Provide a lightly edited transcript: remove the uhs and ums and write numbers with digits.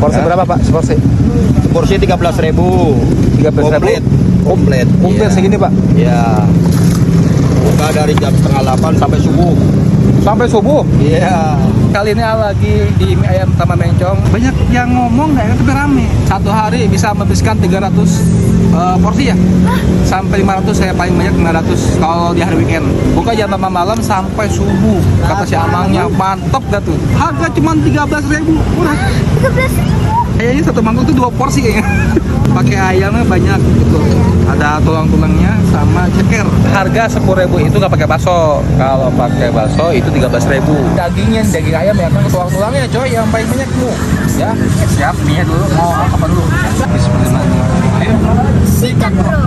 Porsi berapa Pak? Porsi? Porsi 13.000. 13.000. Komplit. Komplit Iya. segini Pak? Iya. Buka dari jam setengah 8 sampai subuh. Sampai subuh? Iya. Kali ini lagi di mie ayam Taman Mencong. Banyak yang ngomong nggak, tapi rame. Satu hari bisa menghabiskan 300 porsi ya? Sampai 500, saya paling banyak 500 kalau di hari weekend. Buka jam 8 malam sampai subuh. Kata si Amangnya, mantep dah tuh. Harga cuma 13.000. Murah. 13.000. Kayaknya satu mangkok tuh 2 porsi kayaknya. Pakai ayamnya banyak gitu. Ada tulang-tulangnya sama ceker. Harga 10.000 itu nggak pakai bakso. Kalau pakai bakso itu 13.000. Dagingnya daging ayam ya kan, tulang-tulangnya coy yang paling banyak tuh. Ya, siap mie dulu. Mau apa dulu? Bismillahirrahmanirrahim. Sikat bro.